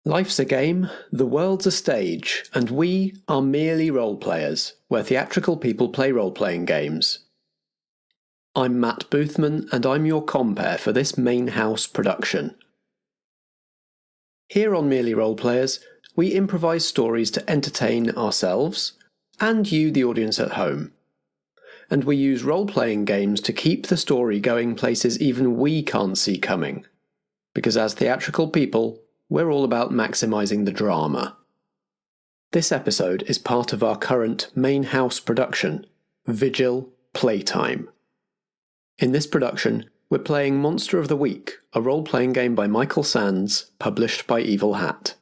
Life's a game, the world's a stage, and we are merely role players, where theatrical people play role-playing games. I'm Matt Boothman, and I'm your compere for this main house production. Here on Merely Role Players, we improvise stories to entertain ourselves, and you, the audience at home. And we use role-playing games to keep the story going places even we can't see coming. Because as theatrical people, we're all about maximising the drama. This episode is part of our current main house production, Vigil, Playtime. In this production, we're playing Monster of the Week, a role-playing game by Michael Sands, published by Evil Hat.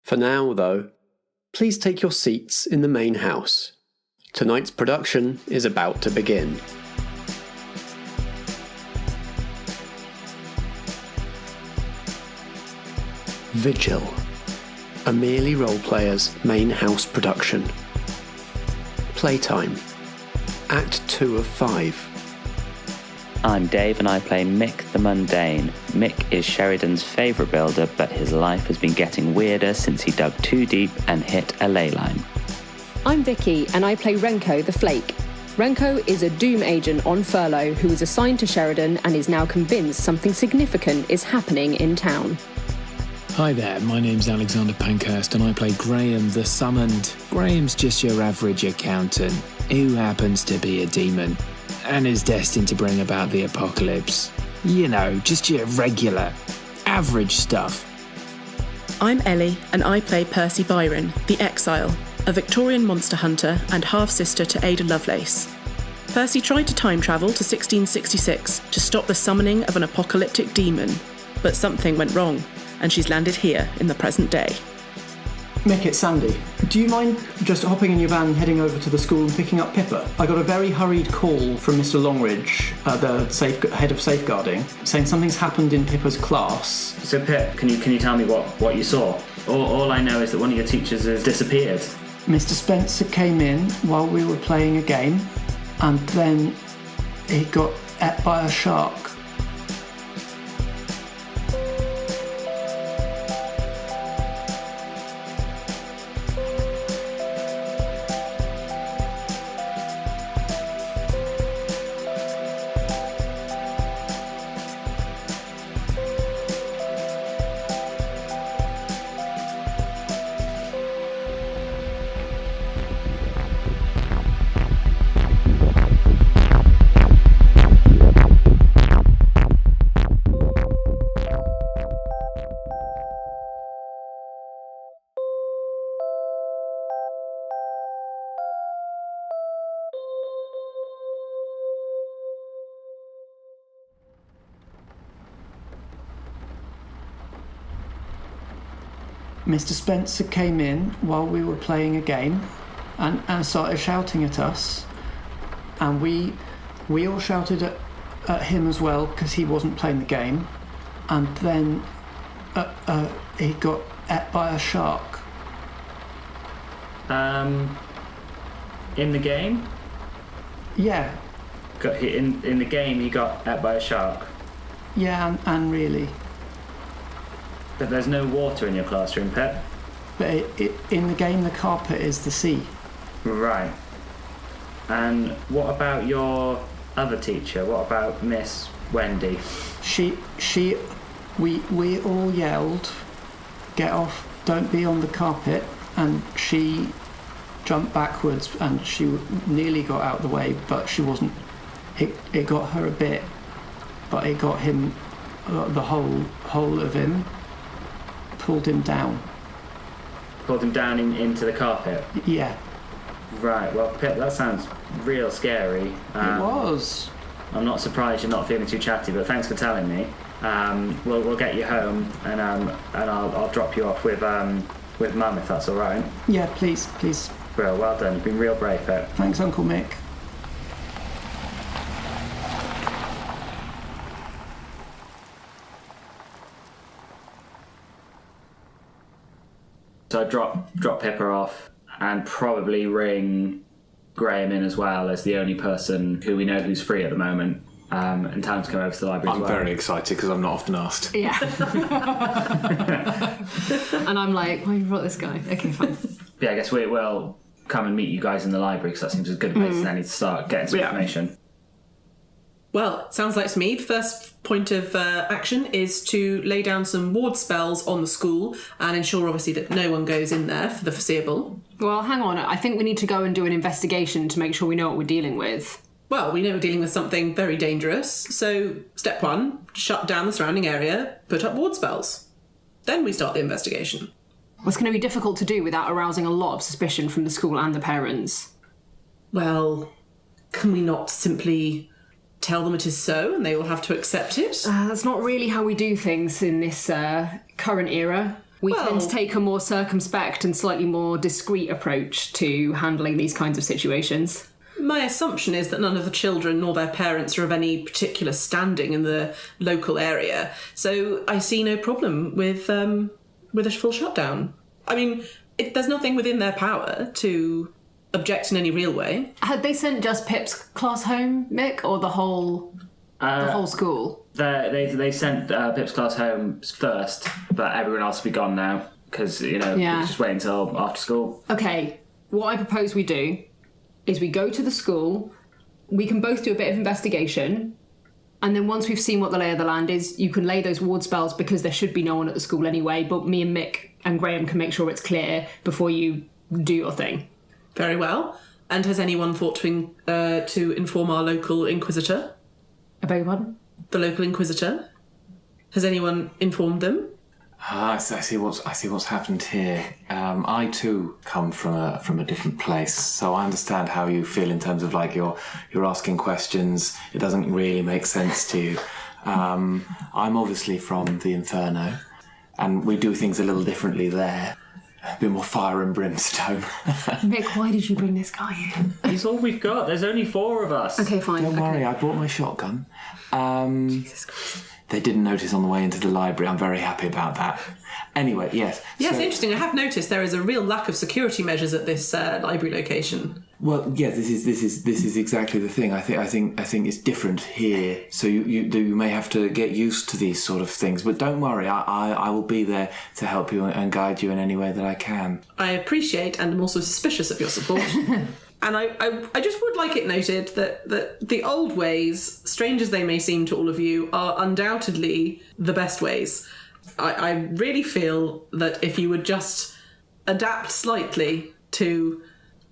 For now, though, please take your seats in the main house. Tonight's production is about to begin. Vigil, a Merely Role Players main house production. Playtime, Act 2 of 5. I'm Dave and I play Mick the Mundane. Mick is Sheridan's favourite builder, but his life has been getting weirder since he dug too deep and hit a leyline. I'm Vicky and I play Renko the Flake. Renko is a doom agent on furlough who was assigned to Sheridan and is now convinced something significant is happening in town. Hi there, my name's Alexander Pankhurst and I play Graham the Summoned. Graham's just your average accountant, who happens to be a demon, and is destined to bring about the apocalypse. You know, just your regular, average stuff. I'm Ellie and I play Percy Byron, the Exile, a Victorian monster hunter and half-sister to Ada Lovelace. Percy tried to time travel to 1666 to stop the summoning of an apocalyptic demon, but something went wrong, and she's landed here in the present day. Mick, it's Sandy. Do you mind just hopping in your van, heading over to the school and picking up Pippa? I got a very hurried call from Mr. Longridge, the head of safeguarding, saying something's happened in Pippa's class. So Pip, can you tell me what you saw? All I know is that one of your teachers has disappeared. Mr. Spencer came in while we were playing a game, and then he got ate by a shark. Mr. Spencer came in while we were playing a game and started shouting at us, and we all shouted at him as well because he wasn't playing the game, and then he got ate by a shark. In the game? Yeah. In the game he got ate by a shark? Yeah, and really. But there's no water in your classroom, Pip? But in the game, the carpet is the sea. Right. And what about your other teacher? What about Miss Wendy? We all yelled, "Get off, don't be on the carpet," and she jumped backwards and she nearly got out of the way, but she wasn't. It got her a bit, but it got him, the whole of him. Pulled him down. Pulled him down into the carpet? Yeah. Right, well, Pip, that sounds real scary. It was. I'm not surprised you're not feeling too chatty, but thanks for telling me. We'll get you home, and I'll drop you off with Mum, if that's all right. Yeah, please. Well done. You've been real brave, Pip. Thanks, Uncle Mick. So I drop Pippa off and probably ring Graham in as well as the only person who we know who's free at the moment. and time to come over to the library as well. I'm very excited because I'm not often asked. Yeah. And I'm like, why have you brought this guy? Okay, fine. Yeah, I guess we'll come and meet you guys in the library, because that seems a good place as any to start getting some information. Well, sounds like to me the first point of action is to lay down some ward spells on the school and ensure, obviously, that no one goes in there for the foreseeable. Well, hang on. I think we need to go and do an investigation to make sure we know what we're dealing with. Well, we know we're dealing with something very dangerous, so step 1, shut down the surrounding area, put up ward spells. Then we start the investigation. What's going to be difficult to do without arousing a lot of suspicion from the school and the parents? Well, can we not simply tell them it is so and they will have to accept it? That's not really how we do things in this current era. We tend to take a more circumspect and slightly more discreet approach to handling these kinds of situations. My assumption is that none of the children nor their parents are of any particular standing in the local area, so I see no problem with a full shutdown. I mean, there's nothing within their power to object in any real way. Had they sent just Pip's class home, Mick, or the whole school? They sent Pip's class home first, but everyone else will be gone now, because, we just wait until after school. Okay, what I propose we do is we go to the school, we can both do a bit of investigation, and then once we've seen what the lay of the land is, you can lay those ward spells, because there should be no one at the school anyway, but me and Mick and Graham can make sure it's clear before you do your thing. Very well. And has anyone thought to inform our local inquisitor? I beg your pardon? The local inquisitor? Has anyone informed them? I see what's happened here. I too come from a different place, so I understand how you feel in terms of like you're asking questions. It doesn't really make sense to you. I'm obviously from the Inferno, and we do things a little differently there. A bit more fire and brimstone. Mick, why did you bring this guy in? He's all we've got. There's only 4 of us. Okay, fine. Don't worry, I brought my shotgun. Jesus Christ. They didn't notice on the way into the library. I'm very happy about that. Anyway, yes. Yes, interesting. I have noticed there is a real lack of security measures at this library location. Well, yeah, this is exactly the thing. I think it's different here. So you may have to get used to these sort of things. But don't worry, I will be there to help you and guide you in any way that I can. I appreciate and am also suspicious of your support. And I just would like it noted that the old ways, strange as they may seem to all of you, are undoubtedly the best ways. I really feel that if you would just adapt slightly to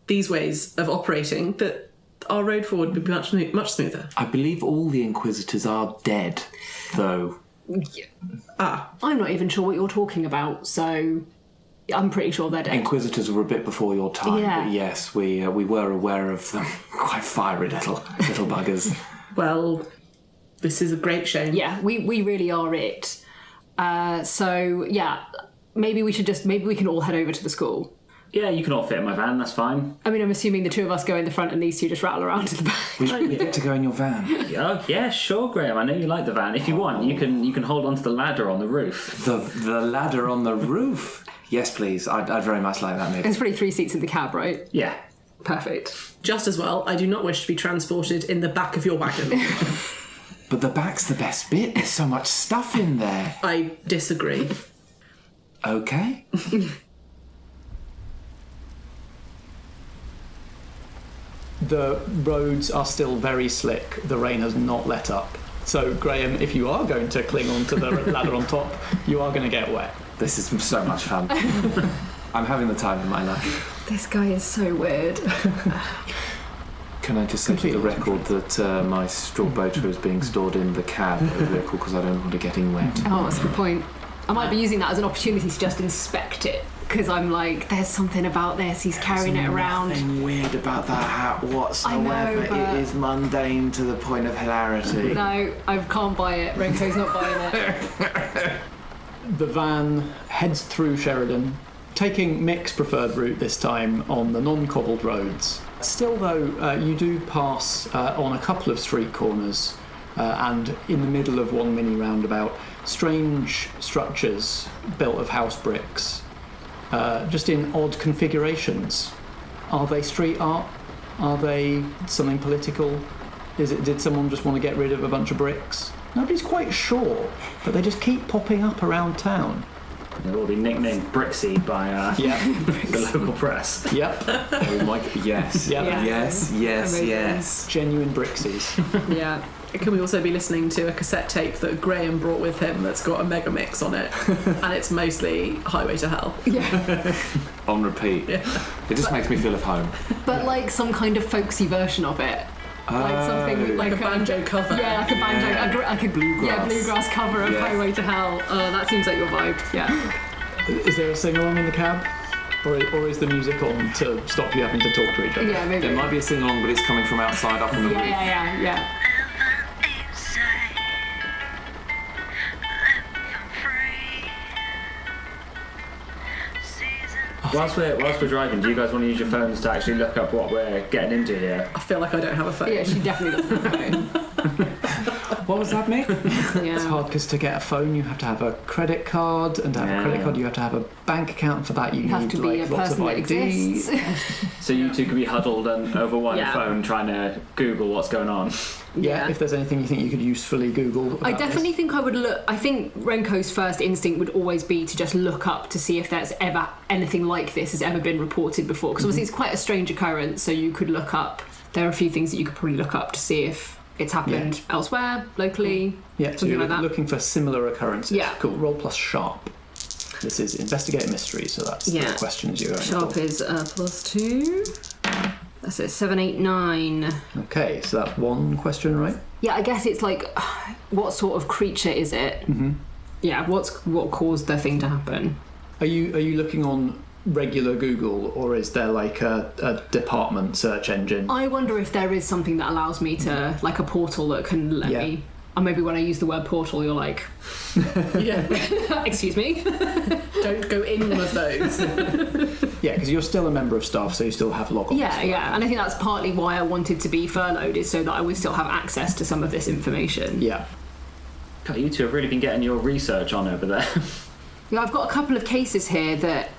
these ways of operating, that our road forward would be much smoother. I believe all the Inquisitors are dead, though. Yeah. I'm not even sure what you're talking about, so I'm pretty sure they're dead. Inquisitors were a bit before your time, yeah. But yes, we were aware of them. Quite fiery little buggers. Well, this is a great shame. Yeah, we really are it. So, yeah, maybe we can all head over to the school. Yeah, you can all fit in my van, that's fine. I mean, I'm assuming the 2 of us go in the front and these 2 just rattle around to the back. We get to go in your van. Oh, yeah, sure, Graham. I know you like the van. If you want, you can hold on to the ladder on the roof. The ladder on the roof? Yes, please. I'd very much like that, Mick. There's probably 3 seats in the cab, right? Yeah. Perfect. Just as well, I do not wish to be transported in the back of your wagon. But the back's the best bit. There's so much stuff in there. I disagree. Okay. The roads are still very slick. The rain has not let up. So, Graham, if you are going to cling onto the ladder on top, you are going to get wet. This is so much fun. I'm having the time of my life. This guy is so weird. Can I just say for the record that my straw boater is being stored in the cab of the vehicle because I don't want it getting wet. Oh, that's a good point. I might be using that as an opportunity to just inspect it, because I'm like, there's something about this, he's carrying it around. There's nothing weird about that hat whatsoever. I know, but it is mundane to the point of hilarity. No, I can't buy it. Renko's not buying it. The van heads through Sheridan, taking Mick's preferred route this time on the non-cobbled roads. Still, though, you do pass on a couple of street corners and in the middle of one mini roundabout, strange structures built of house bricks, just in odd configurations. Are they street art? Are they something political? Did someone just want to get rid of a bunch of bricks? Nobody's quite sure, but they just keep popping up around town. It will be nicknamed Brixie by the local press. Yep. Oh my, yes. Yep. Yeah. Yes. Amazing. Genuine Brixies. Yeah. Can we also be listening to a cassette tape that Graham brought with him that's got a mega mix on it, and it's mostly Highway to Hell? Yeah. On repeat. Yeah. It just makes me feel at home. But like some kind of folksy version of it. Like something Like a banjo cover. Yeah, like a banjo, like a Bluegrass. Yeah, bluegrass cover of Yeah. Highway to Hell. Oh, that seems like your vibe. Yeah. Is there a sing-along in the cab? Or is the music on to stop you having to talk to each other? Yeah, maybe. There might be a sing-along, but it's coming from outside up on the roof. Yeah. Whilst we're driving, do you guys want to use your phones to actually look up what we're getting into here? I feel like I don't have a phone. Yeah, she definitely doesn't have a phone. What was that, Mick? Yeah. It's hard because to get a phone you have to have a credit card, and to have a credit card you have to have a bank account, and for that you You have need to be like a lots of person that ID. exists. So you two could be huddled and over one Yeah. phone trying to Google what's going on. Yeah, if there's anything you think you could usefully Google about I definitely think I would look. I think Renko's first instinct would always be to just look up to see if there's ever anything like this has ever been reported before. Because obviously it's quite a strange occurrence, so you could look up. There are a few things that you could probably look up to see if it's happened elsewhere, locally. Yeah, so something you're like that. looking for similar occurrences. Yeah. Cool. Roll plus sharp. This is investigate mystery, so that's the questions you're going Sharp for. is +2. That's it. 7, 8, 9. Okay, so that's one question, right? Yeah, I guess it's like, what sort of creature is it? Mm-hmm. Yeah, what caused the thing to happen? Are you looking on regular Google, or is there like a department search engine? I wonder if there is something that allows me to, like a portal that can let me. Or maybe when I use the word portal, you're like, excuse me. Don't go in one of those. Yeah, because you're still a member of staff, so you still have logons. Yeah, and I think that's partly why I wanted to be furloughed, is so that I would still have access to some of this information. Yeah. God, you two have really been getting your research on over there. Yeah, I've got a couple of cases here that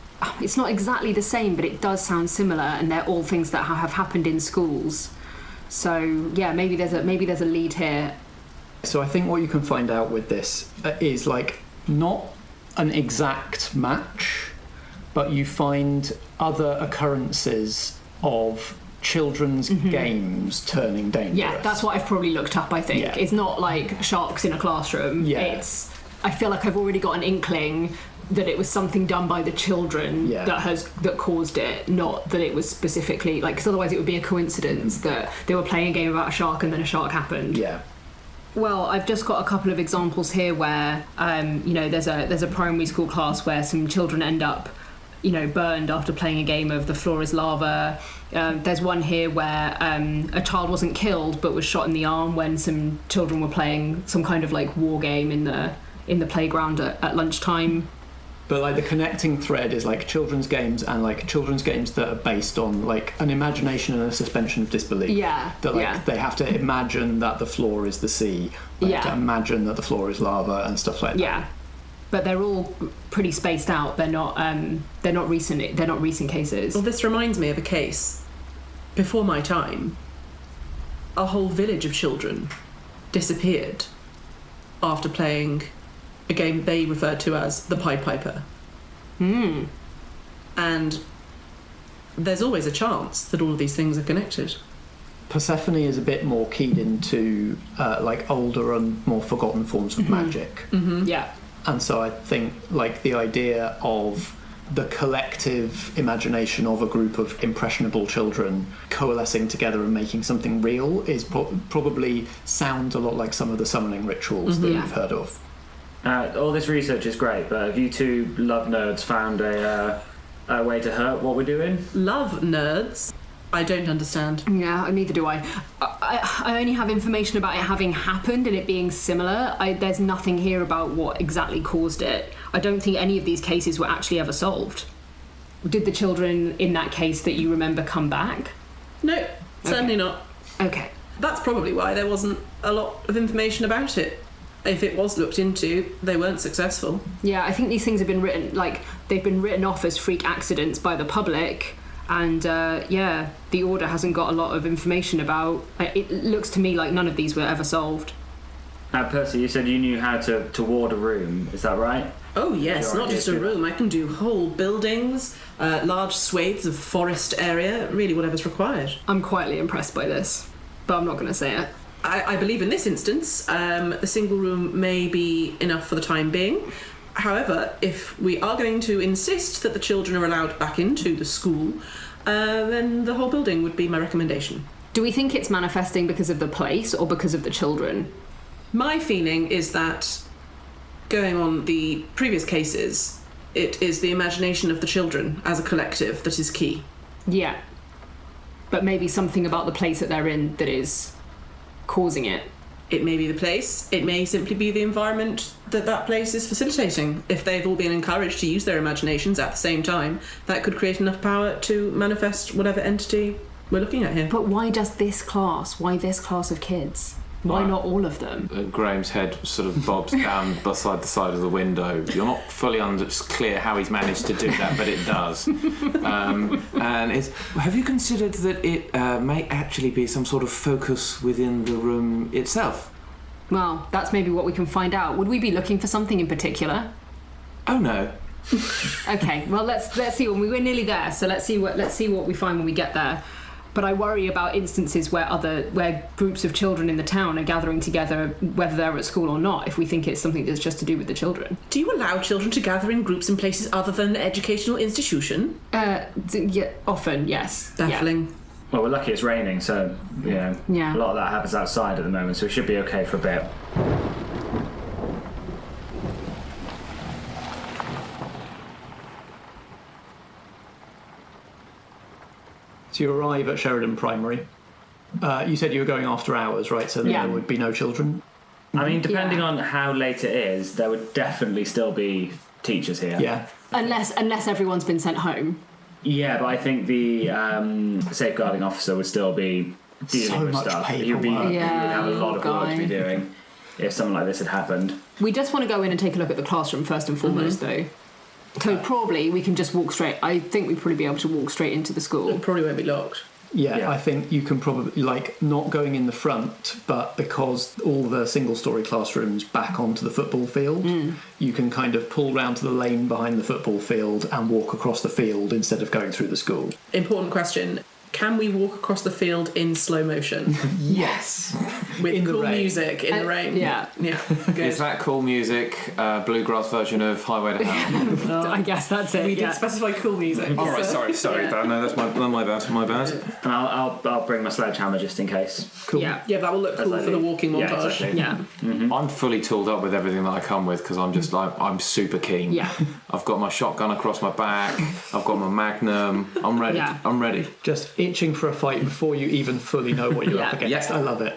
it's not exactly the same, but it does sound similar, and they're all things that have happened in schools. So yeah, maybe there's a lead here. So I think what you can find out with this is like not an exact match, but you find other occurrences of children's games turning dangerous. Yeah, that's what I've probably looked up, I think. Yeah. It's not like sharks in a classroom. Yeah. I feel like I've already got an inkling that it was something done by the children that caused it, not that it was specifically, like, because otherwise it would be a coincidence that they were playing a game about a shark and then a shark happened. Yeah. Well, I've just got a couple of examples here where, there's a primary school class where some children end up, burned after playing a game of The Floor is Lava. There's one here where a child wasn't killed but was shot in the arm when some children were playing some kind of like war game in the playground at lunchtime. But like the connecting thread is like children's games, and like children's games that are based on like an imagination and a suspension of disbelief. Yeah. That they have to imagine that the floor is the sea. They have to imagine that the floor is lava and stuff like that. Yeah. But they're all pretty spaced out. They're not recent. They're not recent cases. Well, this reminds me of a case before my time. A whole village of children disappeared after playing a game they referred to as the Pied Piper. And there's always a chance that all of these things are connected. Persephone is a bit more keyed into like older and more forgotten forms of magic. Yeah. And so I think like the idea of the collective imagination of a group of impressionable children coalescing together and making something real is probably sounds a lot like some of the summoning rituals that you've heard of. All this research is great, but have you two love nerds found a way to hurt what we're doing? Love nerds? I don't understand. Yeah, neither do I. I only have information about it having happened and it being similar. There's nothing here about what exactly caused it. I don't think any of these cases were actually ever solved. Did the children in that case that you remember come back? No, certainly not. Okay. That's probably why there wasn't a lot of information about it. If it was looked into, they weren't successful. Yeah, I think these things have been they've been written off as freak accidents by the public. And the Order hasn't got a lot of information about. It looks to me like none of these were ever solved. Percy, you said you knew how to ward a room. Is that right? Oh yes, Sure, not just a yeah. room. I can do whole buildings, large swathes of forest area, really whatever's required. I'm quietly impressed by this, but I'm not going to say it. I believe in this instance, the single room may be enough for the time being. However, if we are going to insist that the children are allowed back into the school, then the whole building would be my recommendation. Do we think it's manifesting because of the place or because of the children? My feeling is that, going on the previous cases, it is the imagination of the children as a collective that is key. Yeah. But maybe something about the place that they're in that is causing it. It may be the place, it may simply be the environment that place is facilitating. If they've all been encouraged to use their imaginations at the same time, that could create enough power to manifest whatever entity we're looking at here. But why does this class? Why this class of kids? Why not all of them? Graham's head sort of bobs down beside the side of the window. You're not fully clear how he's managed to do that, but it does. And have you considered that it may actually be some sort of focus within the room itself? Well, that's maybe what we can find out. Would we be looking for something in particular? Oh no. Okay, well let's see. We're nearly there, so let's see what we find when we get there. But I worry about instances where groups of children in the town are gathering together, whether they're at school or not, if we think it's something that's just to do with the children. Do you allow children to gather in groups in places other than an educational institution? Yeah, often, yes. Baffling. Yeah. Well, we're lucky it's raining, so Yeah. a lot of that happens outside at the moment, so we should be okay for a bit. So you arrive at Sheridan Primary. You said you were going after hours, right? So Yeah. there would be no children. I mean, depending Yeah. on how late it is, there would definitely still be teachers here. Yeah. Unless everyone's been sent home. Yeah, but I think the safeguarding officer would still be dealing So with much stuff. He paperwork. would have a lot of work to guy. be doing if something like this had happened. We just want to go in and take a look at the classroom first and foremost, though. So probably we can just walk straight. I think we'd probably be able to walk straight into the school. It probably won't be locked. Yeah, I think you can probably, not going in the front, but because all the single-storey classrooms back onto the football field, you can kind of pull round to the lane behind the football field and walk across the field instead of going through the school. Important question. Can we walk across the field in slow motion? Yes! With In the cool rain. music in the rain? Yeah. Yeah. Good. Is that cool music, bluegrass version of Highway to Hell? I guess that's it. We yeah. did specify cool music. All right, sorry. Yeah. No, that's my bad. And I'll bring my sledgehammer just in case. Cool. Yeah. Yeah, that will look cool I for the do. walking Yeah, montage. exactly. Yeah. I'm fully tooled up with everything that I come with because I'm just I'm super keen. Yeah. I've got my shotgun across my back. I've got my Magnum. I'm ready. Yeah. I'm ready. Just itching for a fight before you even fully know what you're Yeah. up against. Yes. I love it.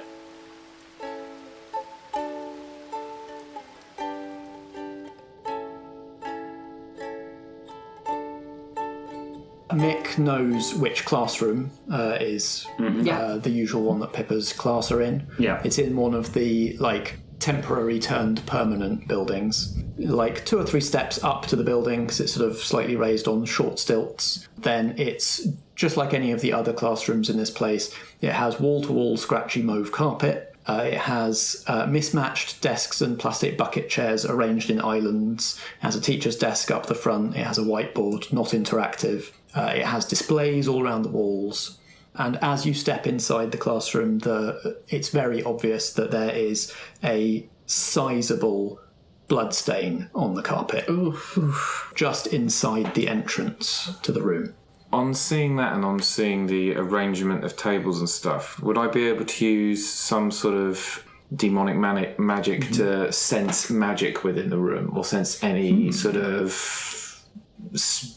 Mick knows which classroom is Yeah. the usual one that Pippa's class are in. Yeah. It's in one of the temporary turned permanent buildings. 2 or 3 steps up to the building because it's sort of slightly raised on short stilts. Then it's just like any of the other classrooms in this place. It has wall-to-wall scratchy mauve carpet. It has mismatched desks and plastic bucket chairs arranged in islands. It has a teacher's desk up the front. It has a whiteboard, not interactive. It has displays all around the walls. And as you step inside the classroom, it's very obvious that there is a sizable bloodstain on the carpet. Oof. Just inside the entrance to the room. On seeing that and on seeing the arrangement of tables and stuff, would I be able to use some sort of demonic magic to sense magic within the room, or sense any sort of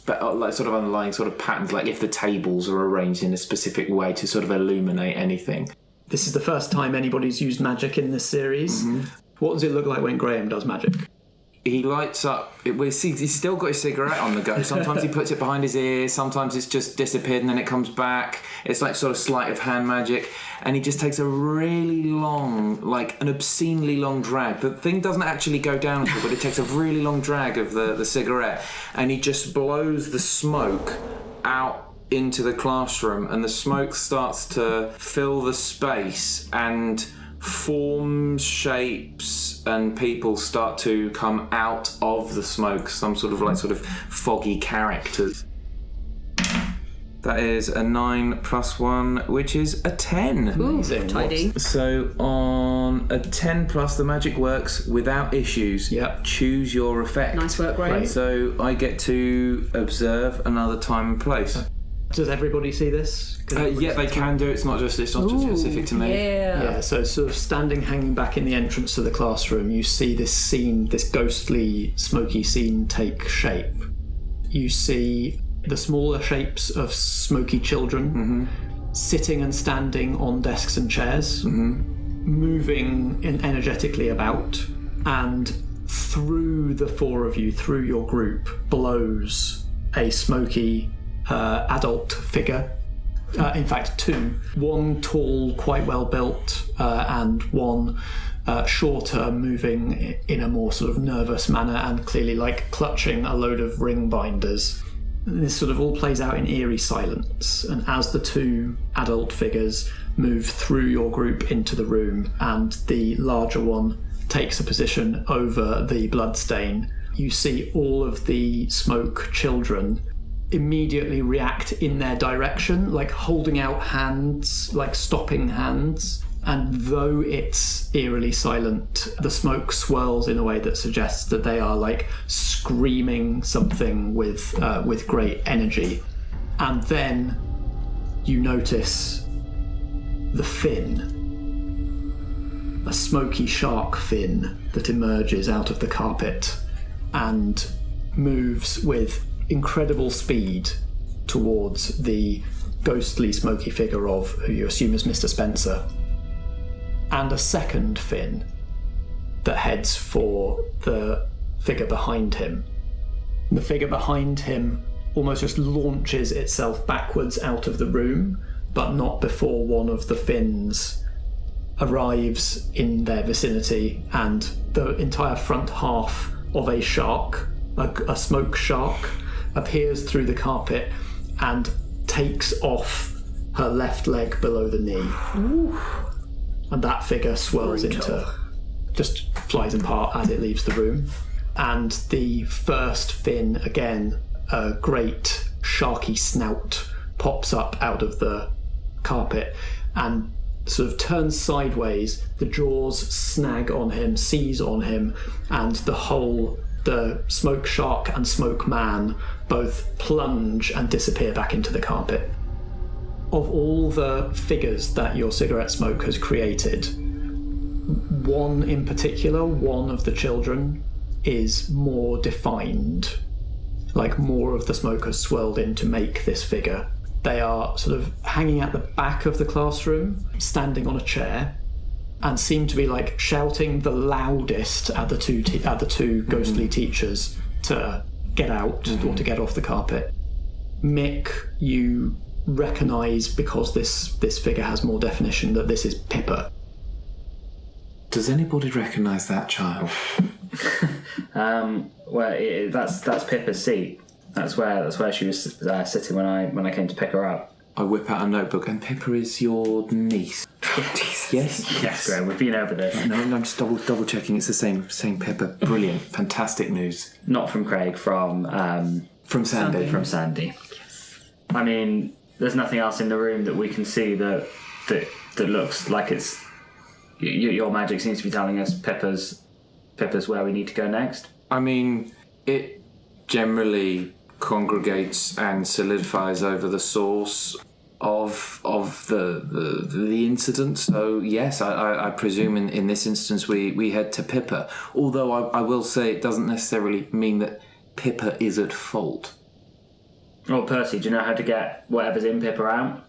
underlying sort of patterns, like if the tables are arranged in a specific way to sort of illuminate anything? This is the first time anybody's used magic in this series. What does it look like when Graham does magic? He lights up. He's still got his cigarette on the go. Sometimes he puts it behind his ear. Sometimes it's just disappeared and then it comes back. It's like sort of sleight of hand magic. And he just takes a really long, an obscenely long drag. The thing doesn't actually go down, but it takes a really long drag of the cigarette. And he just blows the smoke out into the classroom. And the smoke starts to fill the space and forms, shapes, and people start to come out of the smoke. Some sort of foggy characters. That is a 9 + 1, which is a 10. Ooh, tidy. So on a 10+, the magic works without issues. Yep. Choose your effect. Nice work, Graham. So I get to observe another time and place. Does everybody see this? Yeah, they can do. It's not just specific to me. Yeah, so sort of hanging back in the entrance to the classroom, you see this scene, this ghostly, smoky scene take shape. You see the smaller shapes of smoky children sitting and standing on desks and chairs, moving energetically about, and through the four of you, through your group, blows a smoky adult figure. In fact, two. One tall, quite well built, and one shorter, moving in a more sort of nervous manner and clearly clutching a load of ring binders. This sort of all plays out in eerie silence, and as the two adult figures move through your group into the room and the larger one takes a position over the bloodstain, you see all of the smoke children immediately react in their direction, holding out hands, stopping hands. And though it's eerily silent, the smoke swirls in a way that suggests that they are screaming something with great energy. And then you notice the fin, a smoky shark fin that emerges out of the carpet and moves with incredible speed towards the ghostly smoky figure of who you assume is Mr. Spencer. And a second fin that heads for the figure behind him. The figure behind him almost just launches itself backwards out of the room, but not before one of the fins arrives in their vicinity, and the entire front half of a shark, a smoke shark, appears through the carpet and takes off her left leg below the knee. Ooh. And that figure swirls just flies apart as it leaves the room. And the first fin, again, a great sharky snout, pops up out of the carpet and sort of turns sideways. The jaws snag on him, seize on him, and the smoke shark and smoke man both plunge and disappear back into the carpet. Of all the figures that your cigarette smoke has created, one in particular, one of the children, is more defined. More of the smoke has swirled in to make this figure. They are sort of hanging at the back of the classroom, standing on a chair, and seem to be shouting the loudest at the two ghostly teachers to get out or to get off the carpet. Mick, you recognise, because this figure has more definition, that this is Pippa. Does anybody recognise that child? That's Pippa's seat. That's where she was sitting when I came to pick her up. I whip out a notebook, and Pippa is your niece. Yes, Graham, we've been over this. No, I'm just double checking. It's the same Pippa. Brilliant, fantastic news. Not from Craig, from Sandy. From Sandy. Yes. I mean, there's nothing else in the room that we can see that looks like it's. Your magic seems to be telling us Pippa's where we need to go next. I mean, it generally congregates and solidifies over the source of the incident. So yes, I presume in this instance we head to Pippa. Although I will say it doesn't necessarily mean that Pippa is at fault. Well, Percy, do you know how to get whatever's in Pippa out?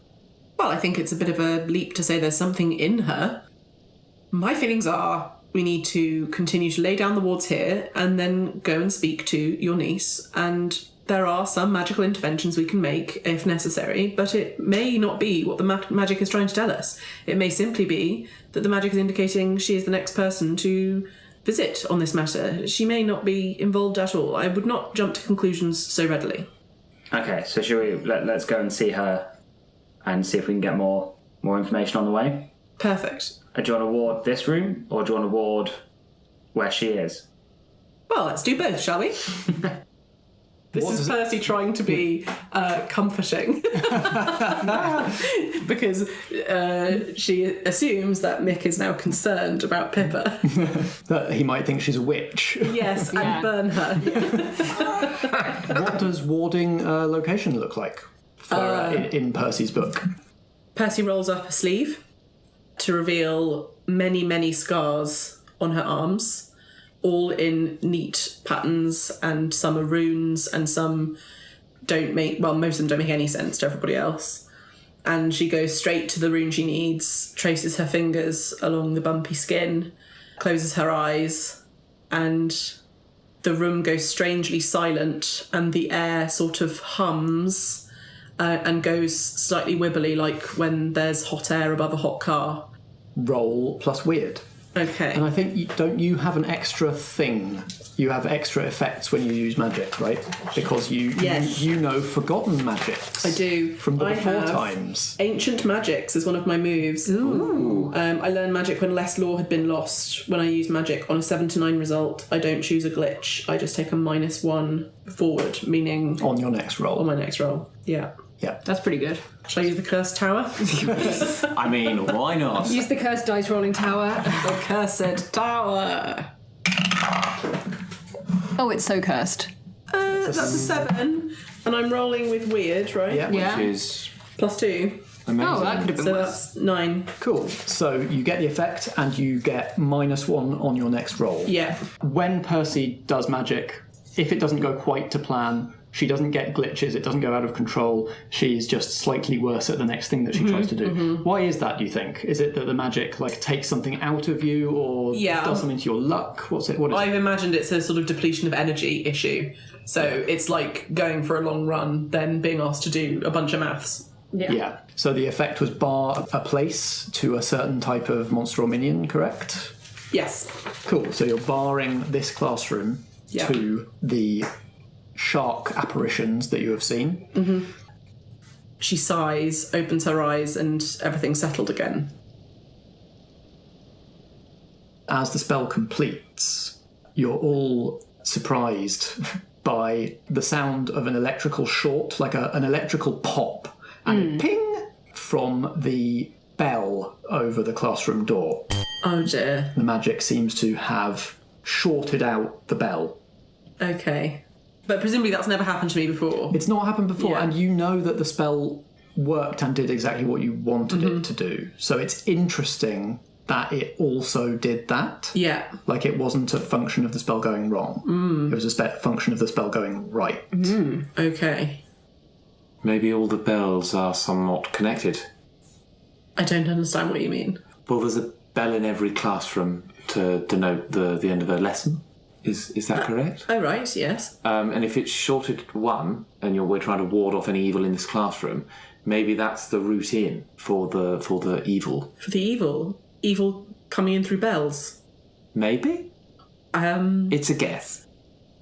Well, I think it's a bit of a leap to say there's something in her. My feelings are we need to continue to lay down the wards here and then go and speak to your niece, and there are some magical interventions we can make if necessary, but it may not be what the magic is trying to tell us. It may simply be that the magic is indicating she is the next person to visit on this matter. She may not be involved at all. I would not jump to conclusions so readily. Okay, so shall we let's go and see her and see if we can get more information on the way? Perfect. Do you want to ward this room, or do you want to ward where she is? Well, let's do both, shall we? This What is does Percy trying to be comforting. Because she assumes that Mick is now concerned about Pippa. That he might think she's a witch. Yes, and burn her. What does warding location look like in Percy's book? Percy rolls up a sleeve to reveal many, many scars on her arms, all in neat patterns, and some are runes and some most of them don't make any sense to everybody else. And she goes straight to the rune she needs, traces her fingers along the bumpy skin, closes her eyes, and the room goes strangely silent, and the air sort of hums and goes slightly wibbly, like when there's hot air above a hot car. Roll plus weird. Okay. And I think, don't you have an extra thing? You have extra effects when you use magic, right? Because you know forgotten magics. I do. From the I before have times. Ancient Magics is one of my moves. Ooh. I learned magic when less law had been lost. When I use magic on a 7 to 9 result, I don't choose a glitch. I just take a -1 forward, meaning... On your next roll. On my next roll, yeah. Yeah. That's pretty good. Shall I use the Cursed Tower? I mean, why not? Use the cursed dice rolling tower. The Cursed Tower. Oh, it's so cursed. That's a 7. And I'm rolling with weird, right? Yeah. Yeah. Which is +2. amazing. Oh, that could have been So worse. that's 9. Cool. So you get the effect and you get -1 on your next roll. Yeah. When Percy does magic, if it doesn't go quite to plan, she doesn't get glitches, it doesn't go out of control, she's just slightly worse at the next thing that she tries to do. Why is that, do you think? Is it that the magic takes something out of you, or does something to your luck? What is it? I've imagined it's a sort of depletion of energy issue. So it's like going for a long run, then being asked to do a bunch of maths. Yeah. So the effect was bar a place to a certain type of monster or minion, correct? Yes. Cool. So you're barring this classroom to the shark apparitions that you have seen. Mm-hmm. She sighs, opens her eyes, and everything's settled again. As the spell completes, you're all surprised by the sound of an electrical short, like an electrical pop, and a ping from the bell over the classroom door. Oh dear. The magic seems to have shorted out the bell. Okay. But presumably that's never happened to me before. It's not happened before, Yeah. and you know that the spell worked and did exactly what you wanted it to do. So it's interesting that it also did that. Yeah. Like, it wasn't a function of the spell going wrong. It was a function of the spell going right. Okay. Maybe all the bells are somewhat connected. I don't understand what you mean. Well, there's a bell in every classroom to denote the end of a lesson. Is that correct? Oh, right, yes. And if it's shorted one, and we're trying to ward off any evil in this classroom, maybe that's the route in for the evil. For the evil? Evil coming in through bells? Maybe? It's a guess.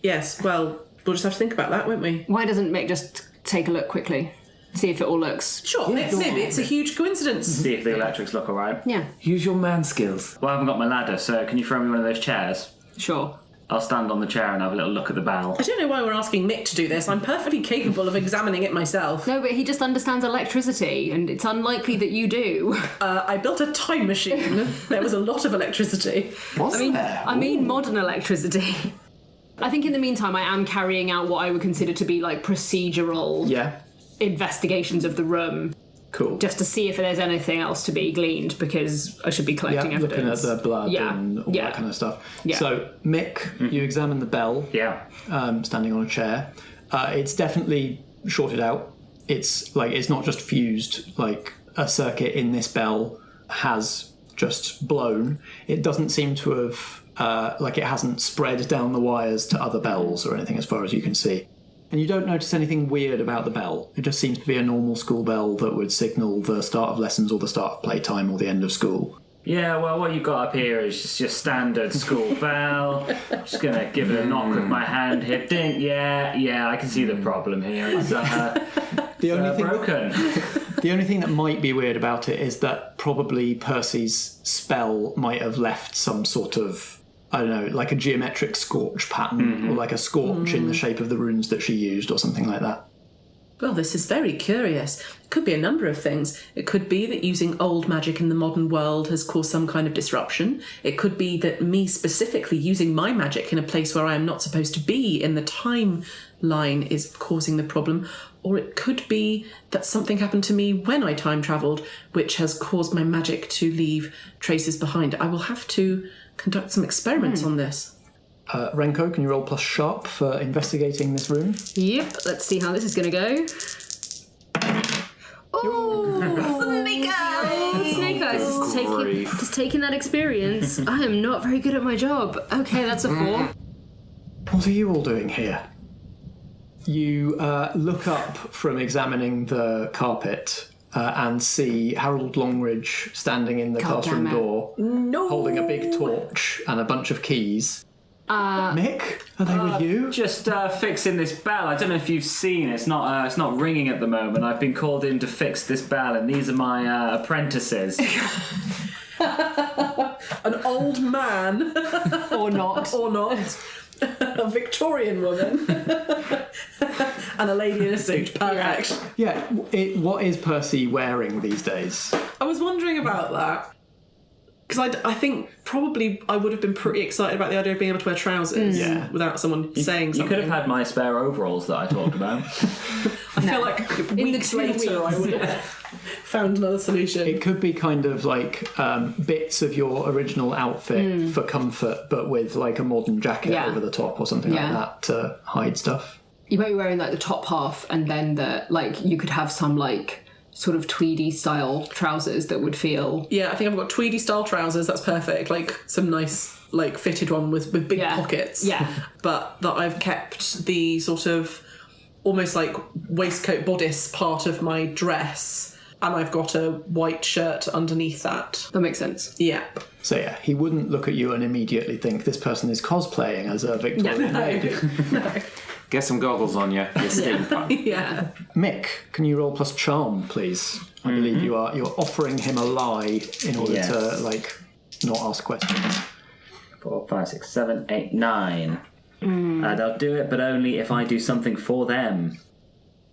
Yes, well, we'll just have to think about that, won't we? Why doesn't Mick just take a look quickly? See if it all looks... Sure, maybe it's a huge coincidence. See if the electrics look alright. Yeah, Use your man skills. Well, I haven't got my ladder, so can you throw me one of those chairs? sure. I'll stand on the chair and have a little look at the bell. I don't know why we're asking Mick to do this. I'm perfectly capable of examining it myself. No, but he just understands electricity, and it's unlikely that you do. I built a time machine. There was a lot of electricity. I mean modern electricity. I think in the meantime I am carrying out what I would consider to be procedural investigations of the room. Cool. Just to see if there's anything else to be gleaned, because I should be collecting evidence. Looking at the blood and all that kind of stuff. Yeah. So, Mick, you examine the bell. Yeah. Standing on a chair. It's definitely shorted out. It's not just fused. Like, a circuit in this bell has just blown. It doesn't seem to have, it hasn't spread down the wires to other bells or anything as far as you can see. And you don't notice anything weird about the bell. It just seems to be a normal school bell that would signal the start of lessons or the start of playtime or the end of school. Yeah, well, what you've got up here is just your standard school bell. Just going to give it a knock with my hand here. Ding, yeah, I can see the problem here. It's The only thing broken. The only thing that might be weird about it is that probably Percy's spell might have left some sort of, I don't know, like a geometric scorch pattern or like a scorch in the shape of the runes that she used or something like that. Well, this is very curious. It could be a number of things. It could be that using old magic in the modern world has caused some kind of disruption. It could be that me specifically using my magic in a place where I am not supposed to be in the timeline is causing the problem. Or it could be that something happened to me when I time travelled, which has caused my magic to leave traces behind. I will have to conduct some experiments on this. Renko, can you roll plus sharp for investigating this room? Yep, let's see how this is going to go. Oh, Snake Eyes, just taking that experience. I am not very good at my job. Okay, that's a 4. What are you all doing here? You look up from examining the carpet and see Harold Longridge standing in the classroom door, holding a big torch and a bunch of keys. Mick, are they with you? Just fixing this bell. I don't know if you've seen. It's not ringing at the moment. I've been called in to fix this bell, and these are my apprentices. An old man. Or not. A Victorian woman. And a lady in a suit. Perfect. Yeah. What is Percy wearing these days? I was wondering about that. Because I think probably I would have been pretty excited about the idea of being able to wear trousers without someone saying something. You could have had my spare overalls that I talked about. I feel like weeks later I would have found another solution. It could be kind of like bits of your original outfit for comfort, but with like a modern jacket over the top or something like that to hide stuff. You might be wearing like the top half, and then you could have some like sort of tweedy style trousers that would feel... Yeah, I think I've got tweedy style trousers, that's perfect. Like some nice like fitted one with big pockets. Yeah. But that I've kept the sort of almost like waistcoat bodice part of my dress, and I've got a white shirt underneath that. That makes sense. Yeah. So yeah, he wouldn't look at you and immediately think this person is cosplaying as a Victorian lady. No. Get some goggles on you. You're steampunk. Yeah. Mick, can you roll plus charm, please? I believe you're offering him a lie in order to not ask questions. 4, 5, 6, 7, 8, 9. They'll do it, but only if I do something for them.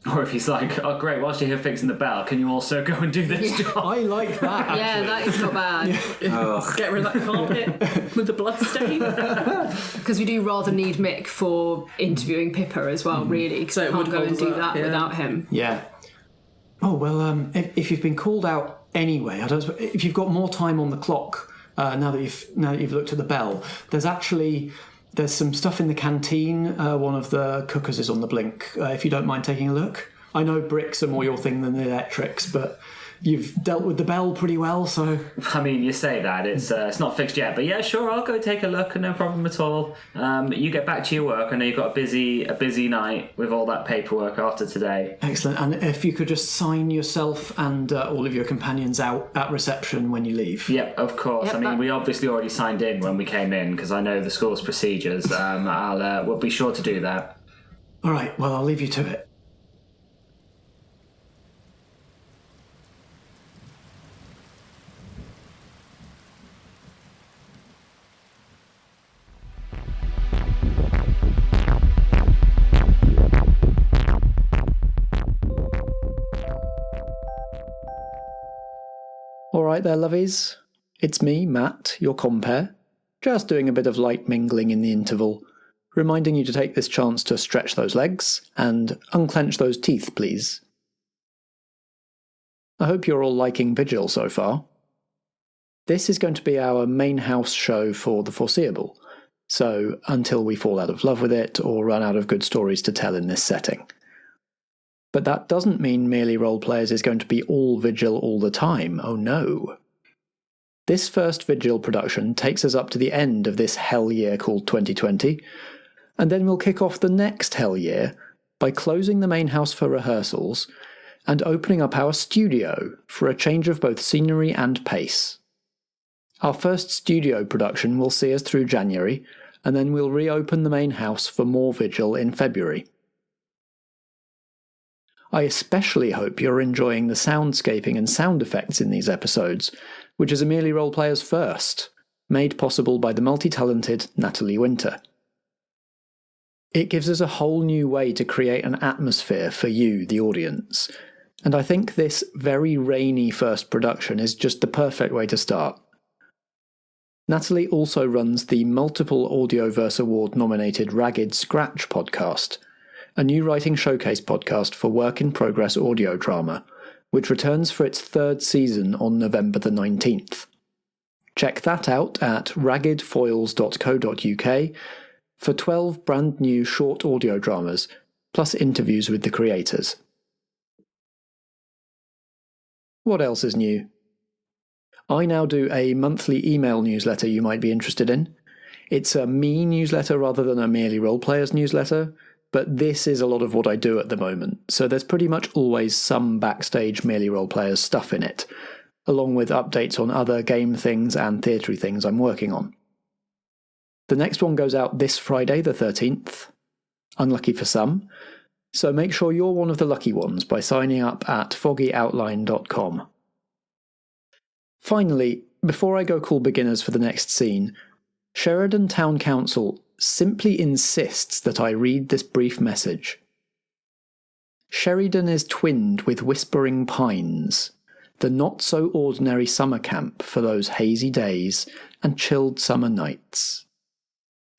Or if he's like, oh great, whilst you're here fixing the bell, can you also go and do this job? I like that. Yeah, that is not bad. Get rid of that carpet with the blood stain. Because we do rather need Mick for interviewing Pippa as well, really. So it would go and do that without him. Yeah. Oh well, if you've been called out anyway, if you've got more time on the clock now that you've looked at the bell, there's some stuff in the canteen. One of the cookers is on the blink. If you don't mind taking a look. I know bricks are more your thing than the electrics, but you've dealt with the bell pretty well, so... I mean, you say that. It's not fixed yet, but yeah, sure, I'll go take a look, no problem at all. You get back to your work. I know you've got a busy night with all that paperwork after today. Excellent. And if you could just sign yourself and all of your companions out at reception when you leave. Yep, of course. Yep, I mean, we obviously already signed in when we came in, because I know the school's procedures. We'll be sure to do that. All right, well, I'll leave you to it. All right there, lovies. It's me, Matt, your compere, just doing a bit of light mingling in the interval, reminding you to take this chance to stretch those legs and unclench those teeth, please. I hope you're all liking Vigil so far. This is going to be our main house show for the foreseeable, so until we fall out of love with it or run out of good stories to tell in this setting. But that doesn't mean Merely Roleplayers is going to be all Vigil all the time, oh no. This first Vigil production takes us up to the end of this hell year called 2020, and then we'll kick off the next hell year by closing the main house for rehearsals and opening up our studio for a change of both scenery and pace. Our first studio production will see us through January, and then we'll reopen the main house for more Vigil in February. I especially hope you're enjoying the soundscaping and sound effects in these episodes, which is a Merely Role Player's first, made possible by the multi-talented Natalie Winter. It gives us a whole new way to create an atmosphere for you, the audience, and I think this very rainy first production is just the perfect way to start. Natalie also runs the multiple Audioverse Award-nominated Ragged Scratch podcast, a new writing showcase podcast for work-in-progress audio drama, which returns for its third season on November the 19th. Check that out at raggedfoils.co.uk for 12 brand new short audio dramas, plus interviews with the creators. What else is new? I now do a monthly email newsletter you might be interested in. It's a me newsletter rather than a Merely Role Players newsletter, but this is a lot of what I do at the moment, so there's pretty much always some backstage Merely Role Players stuff in it, along with updates on other game things and theatre things I'm working on. The next one goes out this Friday the 13th, unlucky for some, so make sure you're one of the lucky ones by signing up at foggyoutline.com. Finally, before I go call beginners for the next scene, Sheridan Town Council simply insists that I read this brief message. Sherrydown is twinned with Whispering Pines, the not-so-ordinary summer camp for those hazy days and chilled summer nights.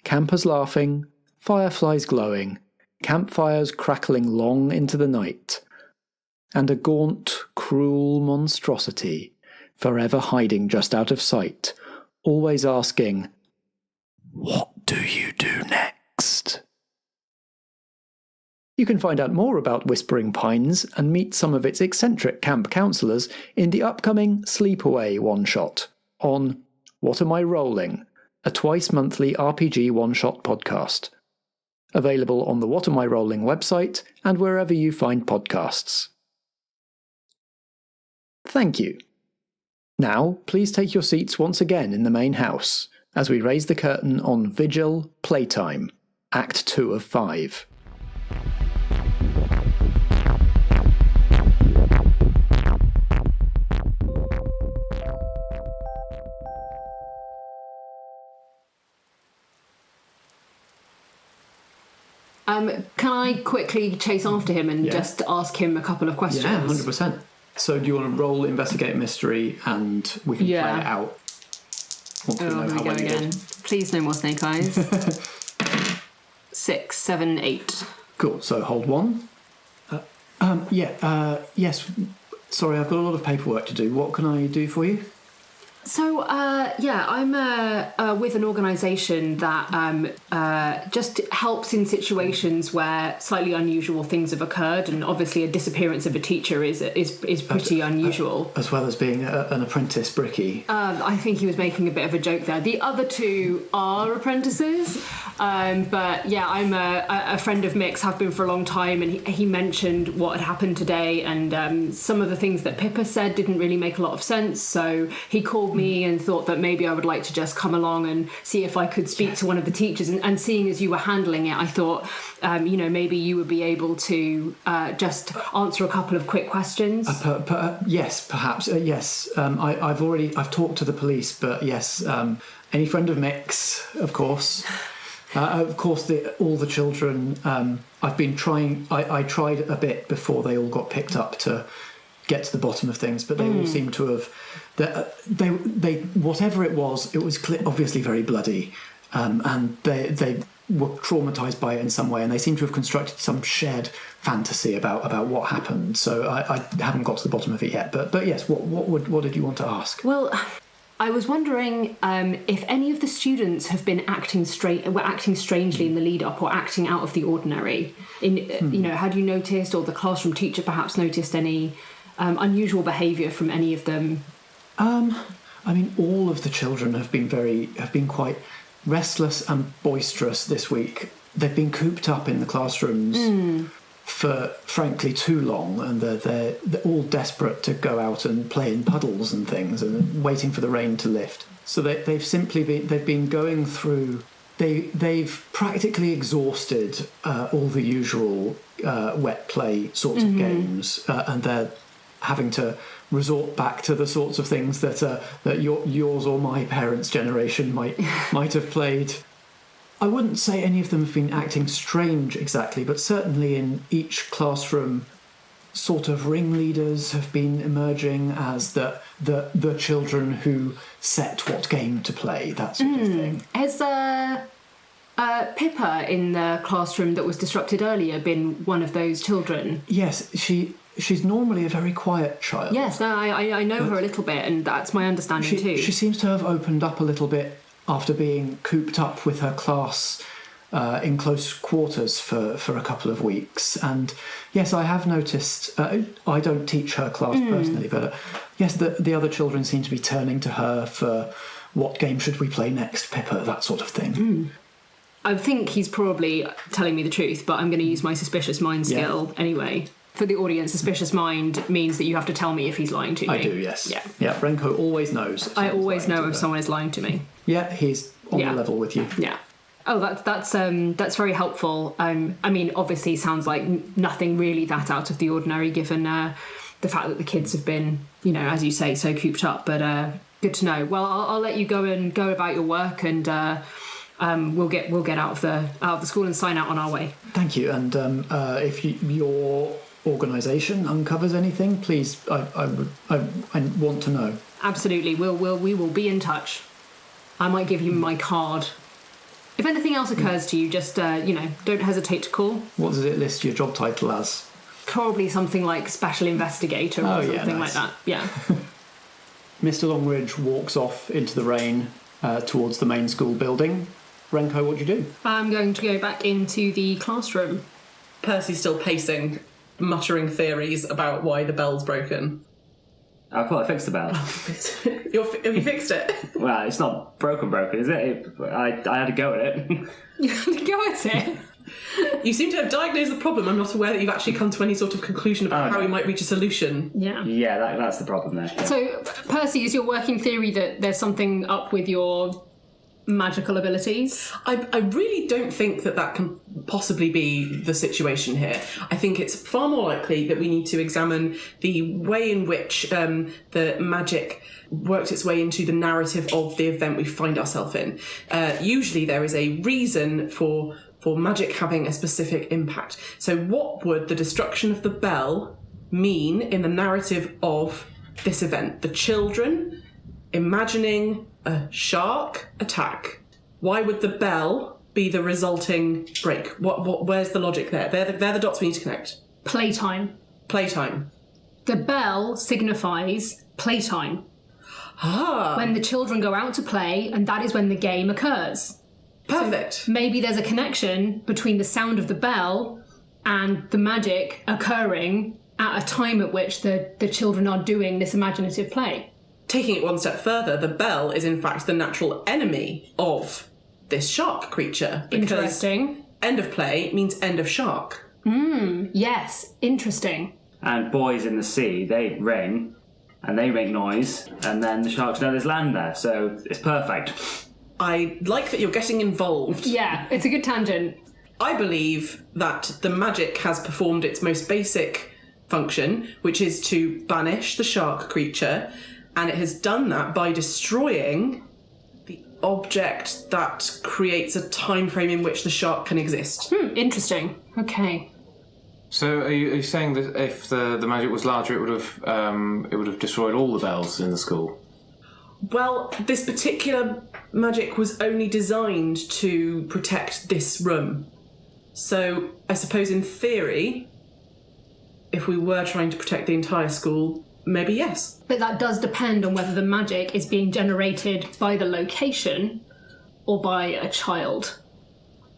Campers laughing, fireflies glowing, campfires crackling long into the night, and a gaunt, cruel monstrosity, forever hiding just out of sight, always asking, "What do you do next?" You can find out more about Whispering Pines and meet some of its eccentric camp counsellors in the upcoming Sleepaway one-shot on What Am I Rolling?, a twice-monthly RPG one-shot podcast. Available on the What Am I Rolling website and wherever you find podcasts. Thank you. Now, please take your seats once again in the main house as we raise the curtain on Vigil, Playtime, Act 2 of 5. Can I quickly chase after him and just ask him a couple of questions? Yeah, 100%. So do you want to roll Investigate Mystery and we can play it out? Once we know how well you did. Please no more snake eyes. 6, 7, 8. Cool, so hold 1. Yes. Sorry, I've got a lot of paperwork to do. What can I do for you? So, I'm with an organisation that just helps in situations where slightly unusual things have occurred, and obviously a disappearance of a teacher is pretty unusual. As well as being an apprentice brickie. I think he was making a bit of a joke there. The other two are apprentices, but yeah, I'm a friend of Mick's, have been for a long time, and he mentioned what had happened today, and some of the things that Pippa said didn't really make a lot of sense, so he called me and thought that maybe I would like to just come along and see if I could speak to one of the teachers, and seeing as you were handling it, I thought maybe you would be able to just answer a couple of quick questions. Yes, perhaps. Yes, I've talked to the police, but yes, any friend of Mick's, of course. Of course, all the children. I've been trying. I tried a bit before they all got picked up to get to the bottom of things, but they all seem to have. They whatever it was obviously very bloody, and they were traumatised by it in some way, and they seem to have constructed some shared fantasy about what happened. So I haven't got to the bottom of it yet. But yes, what did you want to ask? Well, I was wondering if any of the students have been acting strangely in the lead up, or acting out of the ordinary. Had you noticed, or the classroom teacher perhaps noticed any unusual behaviour from any of them? All of the children have been quite restless and boisterous this week. They've been cooped up in the classrooms for frankly too long, and they're all desperate to go out and play in puddles and things, and waiting for the rain to lift. So they've been going through they've practically exhausted all the usual wet play sorts of games, and they're having to resort back to the sorts of things that yours or my parents' generation might have played. I wouldn't say any of them have been acting strange exactly, but certainly in each classroom, sort of ringleaders have been emerging as the children who set what game to play, that sort of thing. Has Pippa in the classroom that was disrupted earlier been one of those children? Yes, she's normally a very quiet child. Yes, no, I know her a little bit, and that's my understanding too. She seems to have opened up a little bit after being cooped up with her class in close quarters for a couple of weeks. And yes, I have noticed, I don't teach her class personally, but yes, the other children seem to be turning to her for what game should we play next, Pippa, that sort of thing. I think he's probably telling me the truth, but I'm going to use my suspicious mind skill anyway. For the audience, suspicious mind means that you have to tell me if he's lying to me. I do, yes. Yeah. Renko always knows. I always know if someone is lying to me. Yeah, he's on the level with you. Yeah. Oh, that's very helpful. I mean, obviously, sounds like nothing really that out of the ordinary, given the fact that the kids have been, as you say, so cooped up. But good to know. Well, I'll let you go about your work, and we'll get out of the school and sign out on our way. Thank you. And if your organisation uncovers anything, please, I want to know. Absolutely, we will be in touch. I might give you my card. If anything else occurs to you, just don't hesitate to call. What does it list your job title as? Probably something like special investigator or something like that. Yeah. Mr. Longridge walks off into the rain towards the main school building. Renko, what do you do? I'm going to go back into the classroom. Percy's still pacing, muttering theories about why the bell's broken. I thought I fixed the bell. Have you fixed it? Well, it's not broken, is it? I had to go at it. You had to go at it? You seem to have diagnosed the problem. I'm not aware that you've actually come to any sort of conclusion about how we might reach a solution. Yeah. Yeah, that's the problem there. Yeah. So, Percy, is your working theory that there's something up with your magical abilities? I really don't think that can possibly be the situation here. I think it's far more likely that we need to examine the way in which the magic worked its way into the narrative of the event we find ourselves in. Usually there is a reason for magic having a specific impact. So what would the destruction of the bell mean in the narrative of this event? The children imagining a shark attack. Why would the bell be the resulting break? Where's the logic there? They're the dots we need to connect. Playtime. The bell signifies playtime. When the children go out to play, and that is when the game occurs. Perfect. So maybe there's a connection between the sound of the bell and the magic occurring at a time at which the children are doing this imaginative play. Taking it one step further, the bell is in fact the natural enemy of this shark creature. Interesting. End of play means end of shark. Yes, interesting. And boys in the sea, they ring, and they make noise, and then the sharks know there's land there, so it's perfect. I like that you're getting involved. Yeah, it's a good tangent. I believe that the magic has performed its most basic function, which is to banish the shark creature, and it has done that by destroying the object that creates a time frame in which the shark can exist. Interesting. Okay. So are you saying that if the magic was larger, it would have destroyed all the bells in the school? Well, this particular magic was only designed to protect this room. So I suppose in theory, if we were trying to protect the entire school, maybe yes. But that does depend on whether the magic is being generated by the location or by a child.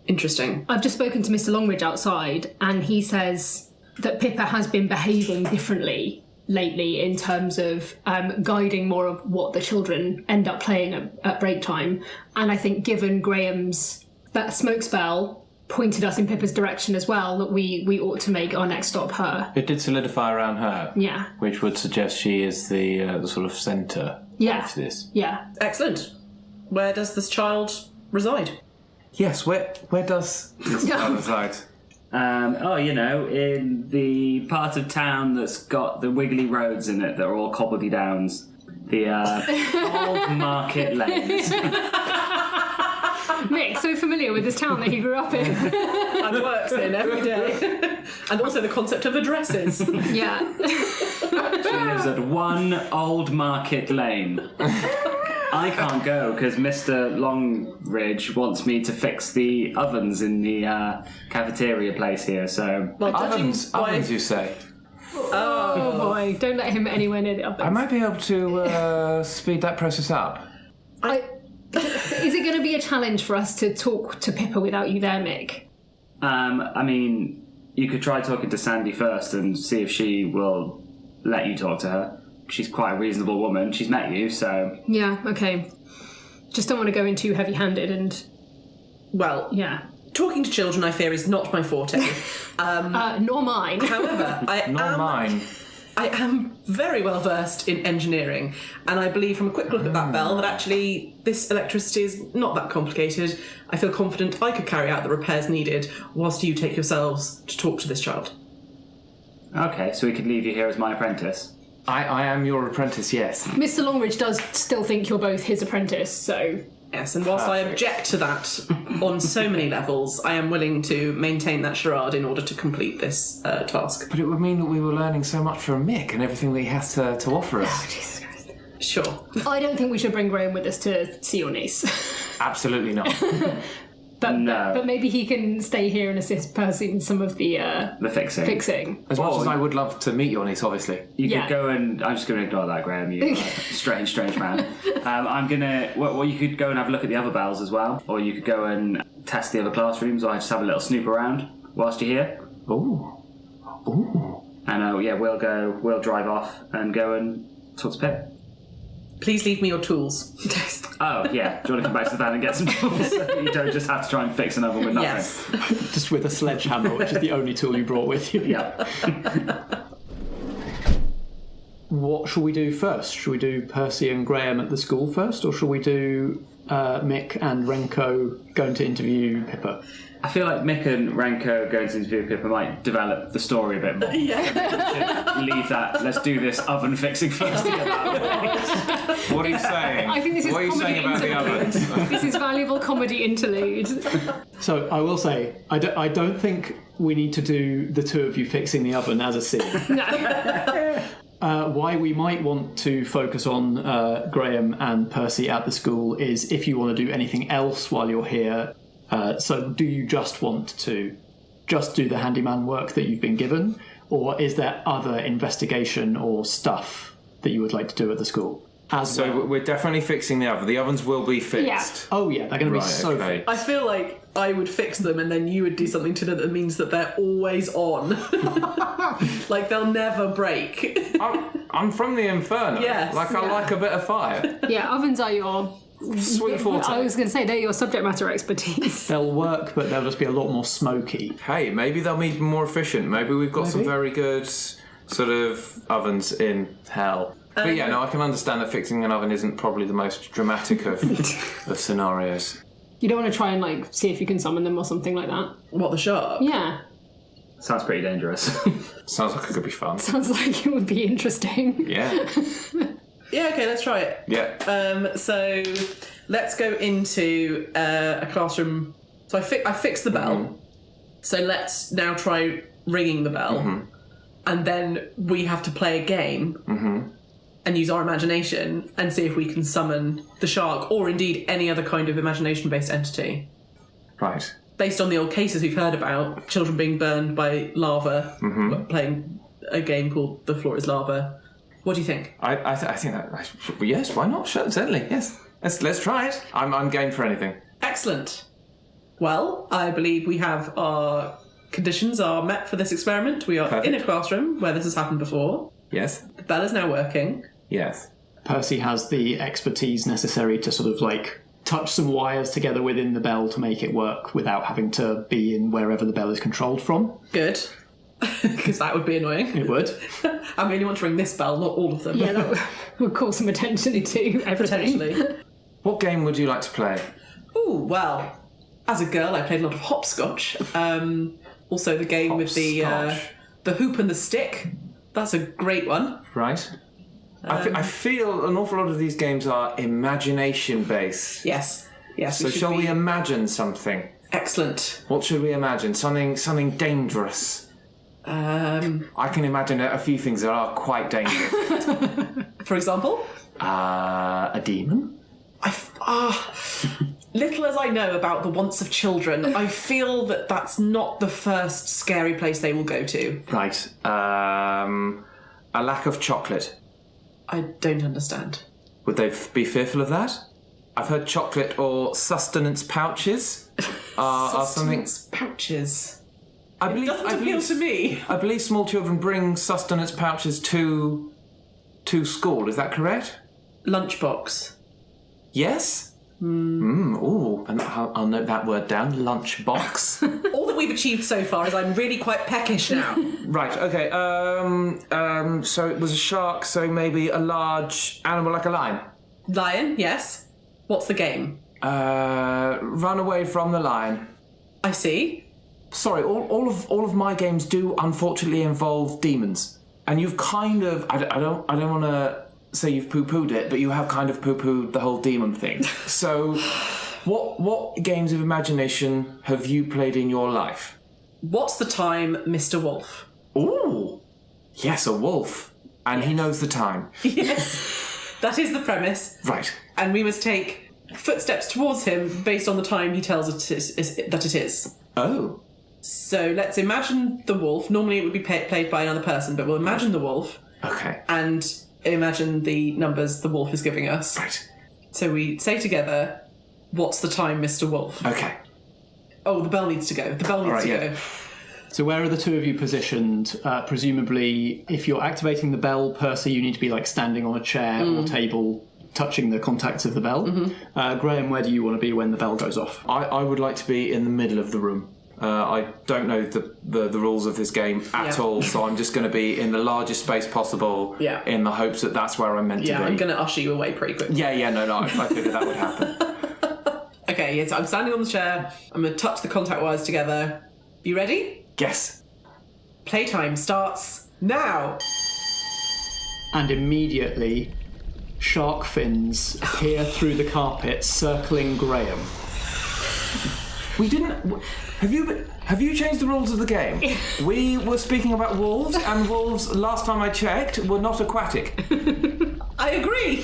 Interesting. I've just spoken to Mr. Longridge outside, and he says that Pippa has been behaving differently lately in terms of guiding more of what the children end up playing at break time. And I think given Graham's smoke spell pointed us in Pippa's direction as well, that we ought to make our next stop her. It did solidify around her. Yeah. Which would suggest she is the sort of centre of this. Yeah. Excellent. Where does this child reside? Yes, where does this reside? In the part of town that's got the wiggly roads in it that are all cobbledy downs. The old market lanes. Mick, so familiar with this town that he grew up in. And works in every day. And also the concept of addresses. Yeah. She lives at one old market lane. I can't go because Mr. Longridge wants me to fix the ovens in the cafeteria place here, so... Well, Ovens, you say? Oh boy, don't let him anywhere near the ovens. I might be able to speed that process up. Is it going to be a challenge for us to talk to Pippa without you there, Mick? You could try talking to Sandy first and see if she will let you talk to her. She's quite a reasonable woman. She's met you, so... Yeah, okay. Just don't want to go in too heavy-handed and... Well, yeah. Talking to children, I fear, is not my forte. Nor mine. However, I am very well versed in engineering, and I believe from a quick look at that bell that actually this electricity is not that complicated. I feel confident I could carry out the repairs needed whilst you take yourselves to talk to this child. Okay, so we could leave you here as my apprentice. I am your apprentice, yes. Mr. Longridge does still think you're both his apprentice, so... Yes, and whilst I object to that on so many levels, I am willing to maintain that charade in order to complete this task. But it would mean that we were learning so much from Mick and everything that he has to offer us. Oh, Jesus Christ. Sure. I don't think we should bring Graham with us to see your niece. Absolutely not. But maybe he can stay here and assist Percy in some of the fixing. As much as I would love to meet your niece, obviously. You could go and... I'm just going to ignore that, Graham. You strange man. I'm going to... Well, you could go and have a look at the other bells as well. Or you could go and test the other classrooms, or just have a little snoop around whilst you're here. Ooh. And we'll drive off and go and talk to Pip. Please leave me your tools. Oh, yeah. Do you want to come back to the van and get some tools? So you don't just have to try and fix an oven with nothing. Yes. Just with a sledgehammer, which is the only tool you brought with you. Yeah. What shall we do first? Shall we do Percy and Graham at the school first, or shall we do Mick and Renko going to interview Pippa? I feel like Mick and Renko going to interview Pippa might develop the story a bit more. Yeah. Leave that. Let's do this oven fixing first to get that out of the way. What are you saying? I think this is what are you comedy saying about the ovens? This is valuable comedy interlude. So I will say, I don't think we need to do the two of you fixing the oven as a scene. No. Why we might want to focus on Graham and Percy at the school is if you want to do anything else while you're here. So do you just want to just do the handyman work that you've been given, or is there other investigation or stuff that you would like to do at the school? We're definitely fixing the oven. The ovens will be fixed. Yeah. Oh yeah, they're going to be so fixed. I feel like I would fix them and then you would do something to them that means that they're always on. Like they'll never break. I'm from the Inferno. Yes. I like a bit of fire. Yeah, ovens are your... Sweet forte. I was going to say, they're your subject matter expertise. They'll work, but they'll just be a lot more smoky. Hey, maybe they'll be more efficient. Maybe we've got some very good sort of ovens in hell. But yeah, no, I can understand that fixing an oven isn't probably the most dramatic of scenarios. You don't want to try and see if you can summon them or something like that. What, the shark? Yeah. Sounds pretty dangerous. Sounds like it could be fun. Sounds like it would be interesting. Yeah. Yeah, okay, let's try it. Yeah. So let's go into a classroom. So I fixed the bell. Mm-hmm. So let's now try ringing the bell. Mm-hmm. And then we have to play a game and use our imagination and see if we can summon the shark or indeed any other kind of imagination-based entity. Right. Based on the old cases we've heard about, children being burned by lava, playing a game called The Floor is Lava. What do you think? I think that... yes, why not? Sure, certainly, yes. Let's try it. I'm game for anything. Excellent. Well, I believe we have our conditions are met for this experiment. We are in a classroom where this has happened before. Yes. The bell is now working. Yes. Percy has the expertise necessary to sort of touch some wires together within the bell to make it work without having to be in wherever the bell is controlled from. Good. Because that would be annoying. It would. I only want to ring this bell, not all of them. Yeah, that would call some attention to everything. Potentially. What game would you like to play? Ooh, well, As a girl, I played a lot of hopscotch. Also, the game with the hoop and the stick. That's a great one. Right. I feel an awful lot of these games are imagination-based. Yes. So shall we imagine something? Excellent. What should we imagine? Something dangerous. I can imagine a few things that are quite dangerous. For example? A demon? Little as I know about the wants of children, I feel that that's not the first scary place they will go to. Right. A lack of chocolate. I don't understand. Would they be fearful of that? I've heard chocolate or sustenance pouches are something. Sustenance pouches. It doesn't appeal to me. I believe small children bring sustenance pouches to school. Is that correct? Lunchbox. Yes. Ooh, and I'll note that word down. Lunchbox. All that we've achieved so far is I'm really quite peckish now. Right. Okay. So it was a shark. So maybe a large animal like a lion. Lion. Yes. What's the game? Run away from the lion. I see. Sorry. All of my games do unfortunately involve demons, and you've kind of I don't want to say you've poo-pooed it, but you have kind of poo-pooed the whole demon thing. So, what games of imagination have you played in your life? What's the time, Mr. Wolf? Ooh, yes, a wolf, and he knows the time. Yes, that is the premise. Right. And we must take footsteps towards him based on the time he tells us that it is. Oh. So let's imagine the wolf. Normally it would be played by another person, but we'll imagine the wolf. Okay. And imagine the numbers the wolf is giving us. Right. So we say together, what's the time, Mr. Wolf? Okay. Oh, the bell needs to go. The bell needs to go. So where are the two of you positioned? Presumably, if you're activating the bell, Percy, you need to be like standing on a chair or table, touching the contacts of the bell. Mm-hmm. Graham, where do you want to be when the bell goes off? I would like to be in the middle of the room. I don't know the rules of this game at all, so I'm just going to be in the largest space possible in the hopes that that's where I'm meant to be. Yeah, I'm going to usher you away pretty quickly. No, I figured that would happen. Okay, so I'm standing on the chair. I'm going to touch the contact wires together. You ready? Yes. Playtime starts now. And immediately, shark fins appear through the carpet, circling Graham. We didn't... Have you changed the rules of the game? We were speaking about wolves, and wolves, last time I checked, were not aquatic. I agree.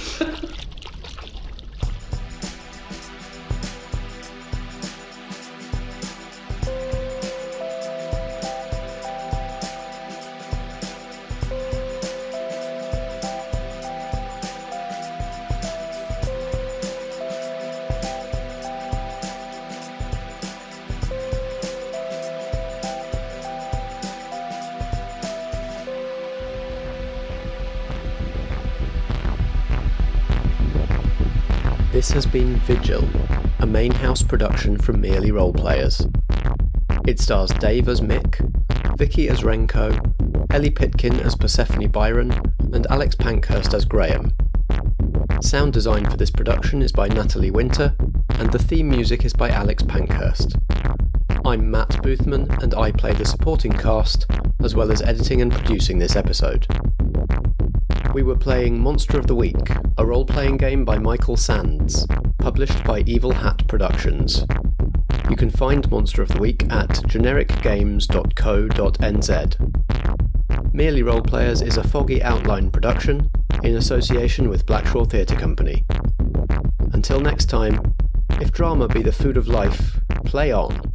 This has been Vigil, a main house production from Merely Roleplayers. It stars Dave as Mick, Vicky as Renko, Ellie Pitkin as Persephone Byron, and Alex Pankhurst as Graham. Sound design for this production is by Natalie Winter, and the theme music is by Alex Pankhurst. I'm Matt Boothman, and I play the supporting cast, as well as editing and producing this episode. We were playing Monster of the Week, a role-playing game by Michael Sands, published by Evil Hat Productions. You can find Monster of the Week at genericgames.co.nz. Merely Roleplayers is a Foggy Outline production in association with Blackshaw Theatre Company. Until next time, if drama be the food of life, play on.